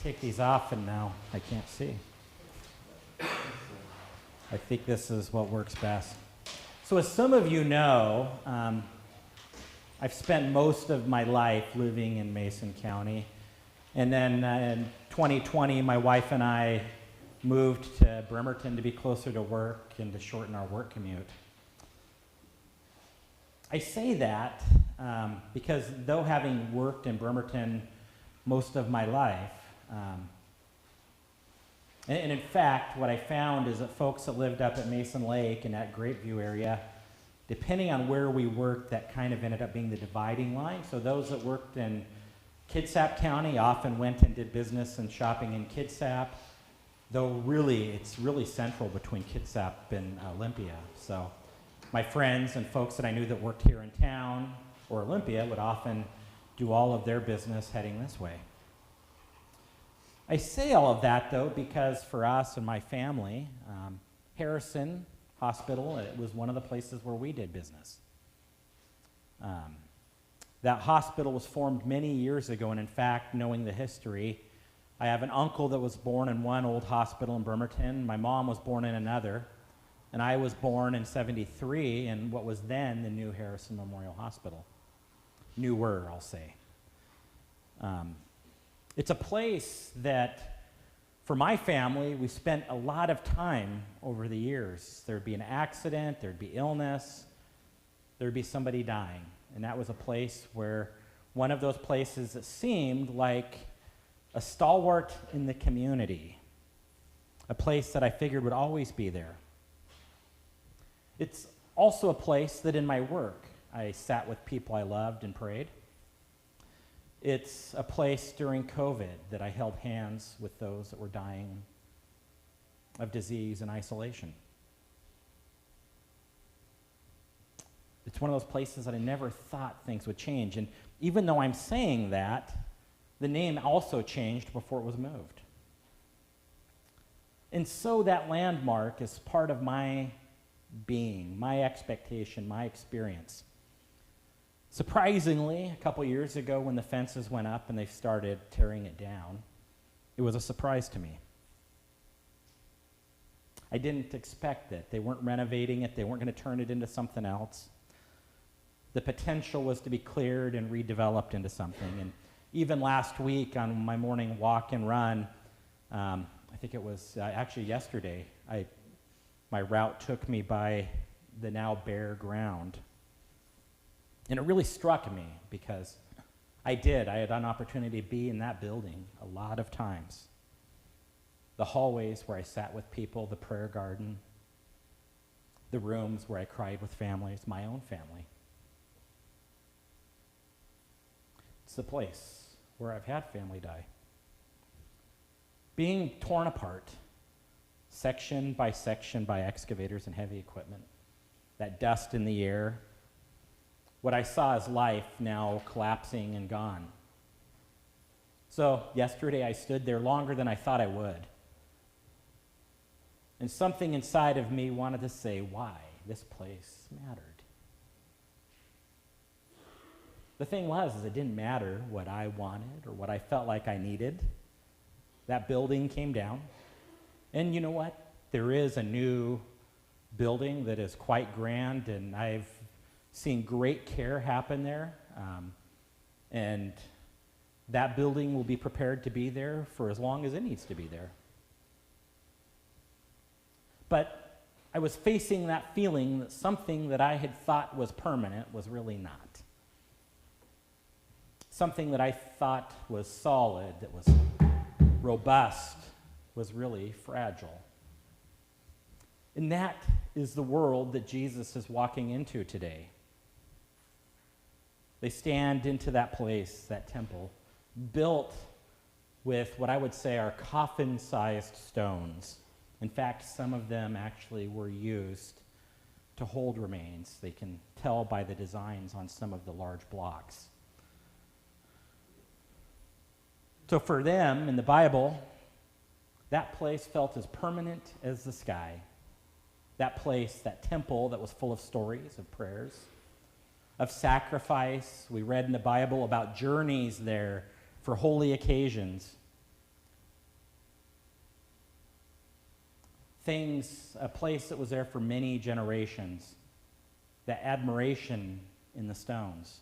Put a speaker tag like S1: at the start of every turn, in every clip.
S1: take these off and now I can't see. I think this is what works best. So as some of you know, I've spent most of my life living in Mason County. And then in 2020, my wife and I moved to Bremerton to be closer to work and to shorten our work commute. I say that because though having worked in Bremerton most of my life, and in fact, what I found is that folks that lived up at Mason Lake and that Grapeview area, depending on where we worked, that kind of ended up being the dividing line. So those that worked in Kitsap County often went and did business and shopping in Kitsap, though really, it's really central between Kitsap and Olympia. So my friends and folks that I knew that worked here in town or Olympia would often do all of their business heading this way. I say all of that, though, because for us and my family, Harrison Hospital, it was one of the places where we did business. That hospital was formed many years ago, and in fact, knowing the history, I have an uncle that was born in one old hospital in Bremerton. My mom was born in another, and I was born in '73 in what was then the new Harrison Memorial Hospital. Newer, I'll say. It's a place that, for my family, we spent a lot of time over the years. There'd be an accident, there'd be illness, there'd be somebody dying. And that was a place where, one of those places that seemed like a stalwart in the community, a place that I figured would always be there. It's also a place that in my work, I sat with people I loved and prayed. It's a place during COVID that I held hands with those that were dying of disease and isolation. It's one of those places that I never thought things would change. And even though I'm saying that, the name also changed before it was moved. And so that landmark is part of my being, my expectation, my experience. Surprisingly, a couple years ago when the fences went up and they started tearing it down, it was a surprise to me. I didn't expect it. They weren't renovating it. They weren't going to turn it into something else. The potential was to be cleared and redeveloped into something. And even last week on my morning walk and run, I think it was actually yesterday, my route took me by the now bare ground. And it really struck me because I had an opportunity to be in that building a lot of times. The hallways where I sat with people, the prayer garden, the rooms where I cried with families, my own family. It's the place where I've had family die. Being torn apart, section by excavators and heavy equipment, that dust in the air, what I saw as life now collapsing and gone. So yesterday I stood there longer than I thought I would. And something inside of me wanted to say why this place mattered. The thing was, is it didn't matter what I wanted or what I felt like I needed. That building came down. And you know what? There is a new building that is quite grand, and I've seen great care happen there, and that building will be prepared to be there for as long as it needs to be there. But I was facing that feeling that something that I had thought was permanent was really not. Something that I thought was solid, that was robust, was really fragile. And that is the world that Jesus is walking into today. They stand into that place, that temple, built with what I would say are coffin-sized stones. In fact, some of them actually were used to hold remains. They can tell by the designs on some of the large blocks. So for them, in the Bible, that place felt as permanent as the sky. That place, that temple that was full of stories, of prayers, of sacrifice. We read in the Bible about journeys there for holy occasions. things, a place that was there for many generations, the admiration in the stones.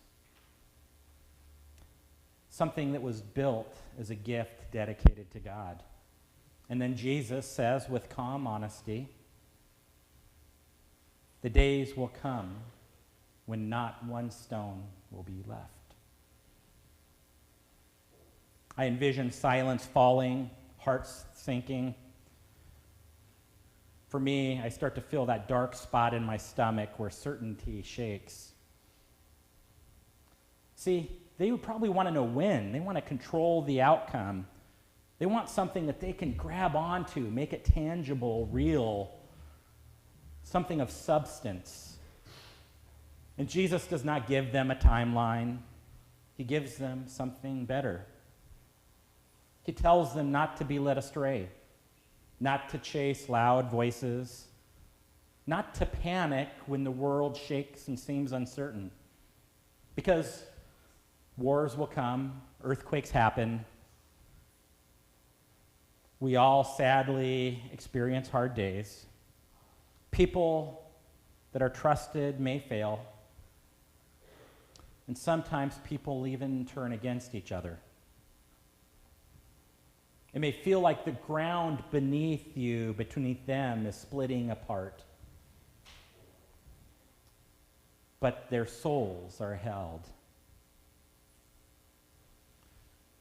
S1: Something that was built as a gift dedicated to God. And then Jesus says with calm honesty, the days will come when not one stone will be left. I envision silence falling, hearts sinking. For me, I start to feel that dark spot in my stomach where certainty shakes. See, they would probably want to know when. They want to control the outcome. They want something that they can grab onto, make it tangible, real, something of substance. And Jesus does not give them a timeline. He gives them something better. He tells them not to be led astray, not to chase loud voices, not to panic when the world shakes and seems uncertain. Because wars will come, earthquakes happen. We all sadly experience hard days. People that are trusted may fail. And sometimes people even turn against each other. It may feel like the ground beneath you, beneath them, is splitting apart. But their souls are held.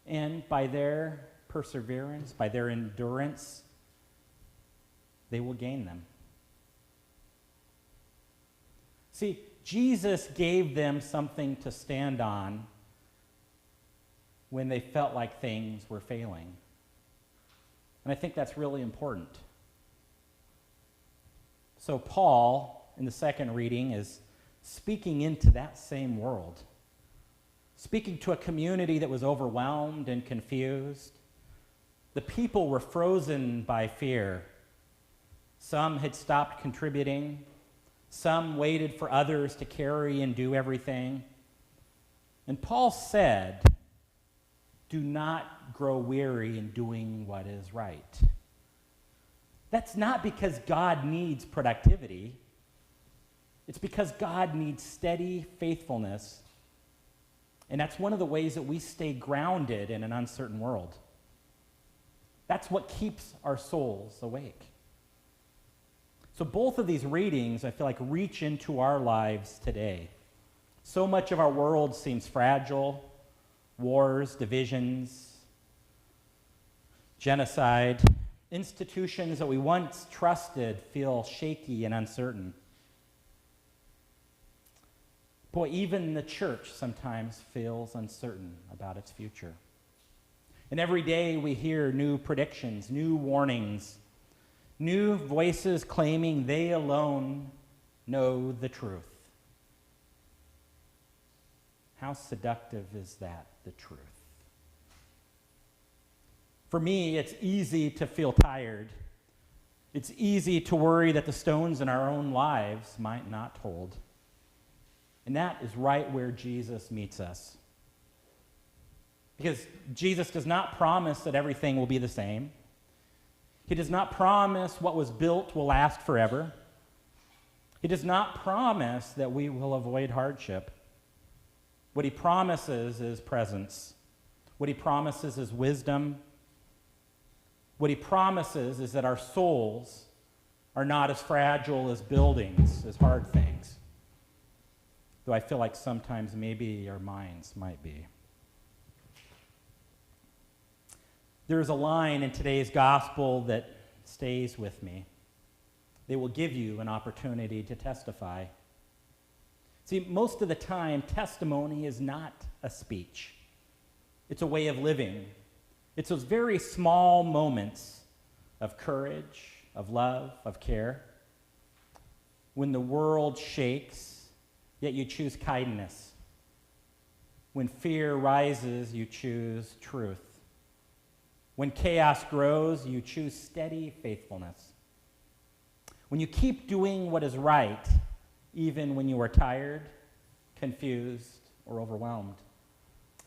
S1: And by their perseverance, by their endurance, they will gain them. See, Jesus gave them something to stand on when they felt like things were failing. And I think that's really important. So Paul, in the second reading, is speaking into that same world, speaking to a community that was overwhelmed and confused. The people were frozen by fear. Some had stopped contributing. Some waited for others to carry and do everything. And Paul said, do not grow weary in doing what is right. That's not because God needs productivity. It's because God needs steady faithfulness. And that's one of the ways that we stay grounded in an uncertain world. That's what keeps our souls awake. So both of these readings, I feel like, reach into our lives today. So much of our world seems fragile. Wars, divisions, genocide. Institutions that we once trusted feel shaky and uncertain. Boy, even the church sometimes feels uncertain about its future. And every day we hear new predictions, new warnings, new voices claiming they alone know the truth. How seductive is that, the truth? For me, it's easy to feel tired. It's easy to worry that the stones in our own lives might not hold. And that is right where Jesus meets us. Because Jesus does not promise that everything will be the same. He does not promise what was built will last forever. He does not promise that we will avoid hardship. What he promises is presence. What he promises is wisdom. What he promises is that our souls are not as fragile as buildings, as hard things. Though I feel like sometimes maybe our minds might be. There's a line in today's gospel that stays with me. They will give you an opportunity to testify. See, most of the time, testimony is not a speech. It's a way of living. It's those very small moments of courage, of love, of care. When the world shakes, yet you choose kindness. When fear rises, you choose truth. When chaos grows, you choose steady faithfulness. When you keep doing what is right, even when you are tired, confused, or overwhelmed.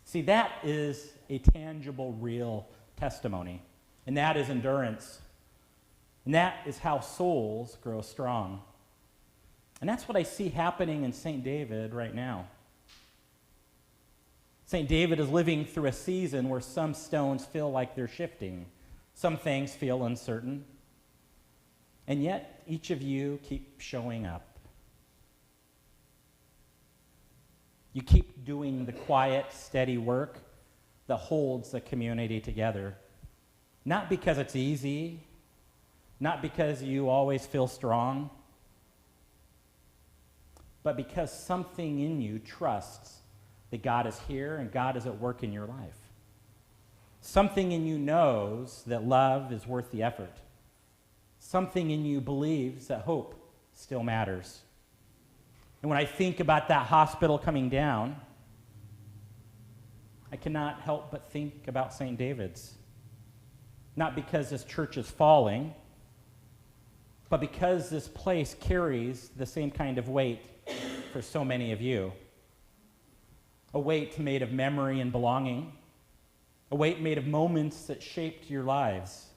S1: See, that is a tangible, real testimony, and that is endurance. And that is how souls grow strong. And that's what I see happening in St. David right now. St. David is living through a season where some stones feel like they're shifting. Some things feel uncertain. And yet, each of you keep showing up. You keep doing the quiet, steady work that holds the community together. Not because it's easy, not because you always feel strong, but because something in you trusts that God is here and God is at work in your life. Something in you knows that love is worth the effort. Something in you believes that hope still matters. And when I think about that hospital coming down, I cannot help but think about St. David's. Not because this church is falling, but because this place carries the same kind of weight for so many of you. A weight made of memory and belonging. A weight made of moments that shaped your lives.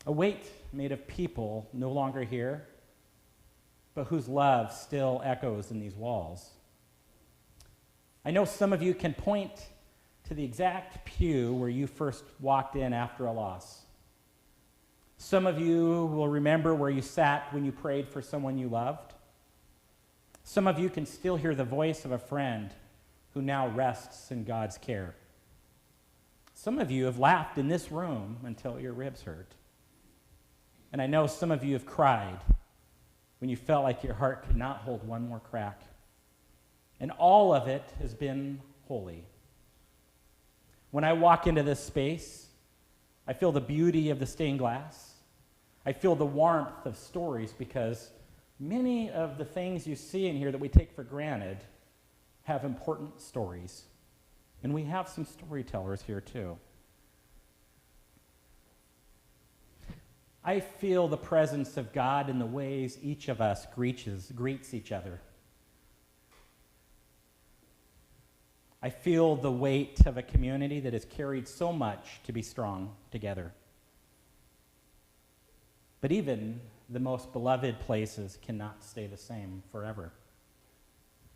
S1: A weight made of people no longer here, but whose love still echoes in these walls. I know some of you can point to the exact pew where you first walked in after a loss. Some of you will remember where you sat when you prayed for someone you loved. Some of you can still hear the voice of a friend who now rests in God's care. Some of you have laughed in this room until your ribs hurt. And I know some of you have cried when you felt like your heart could not hold one more crack. And all of it has been holy. When I walk into this space, I feel the beauty of the stained glass. I feel the warmth of stories because many of the things you see in here that we take for granted have important stories. And we have some storytellers here too. I feel the presence of God in the ways each of us greets each other. I feel the weight of a community that has carried so much to be strong together. But even the most beloved places cannot stay the same forever.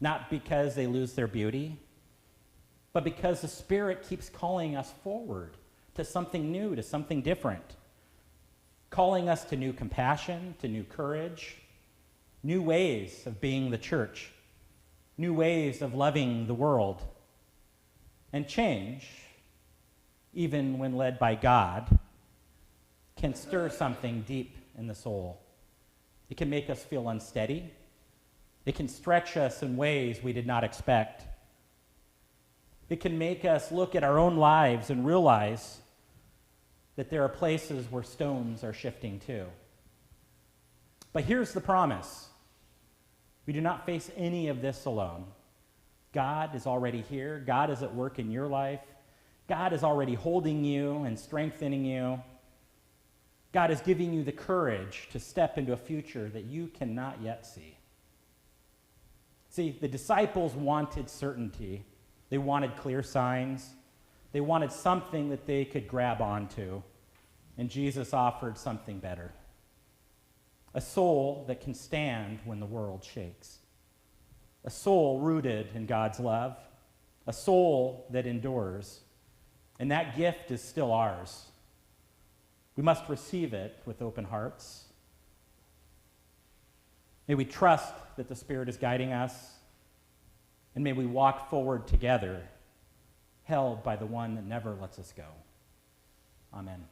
S1: Not because they lose their beauty, but because the Spirit keeps calling us forward to something new, to something different. Calling us to new compassion, to new courage, new ways of being the church, new ways of loving the world. And change, even when led by God, can stir something deep in the soul. It can make us feel unsteady. It can stretch us in ways we did not expect. It can make us look at our own lives and realize that there are places where stones are shifting too. But here's the promise. We do not face any of this alone. God is already here. God is at work in your life. God is already holding you and strengthening you. God is giving you the courage to step into a future that you cannot yet see. See, the disciples wanted certainty. They wanted clear signs. They wanted something that they could grab onto. And Jesus offered something better. A soul that can stand when the world shakes. A soul rooted in God's love. A soul that endures. And that gift is still ours. We must receive it with open hearts. May we trust that the Spirit is guiding us. And may we walk forward together, held by the one that never lets us go. Amen.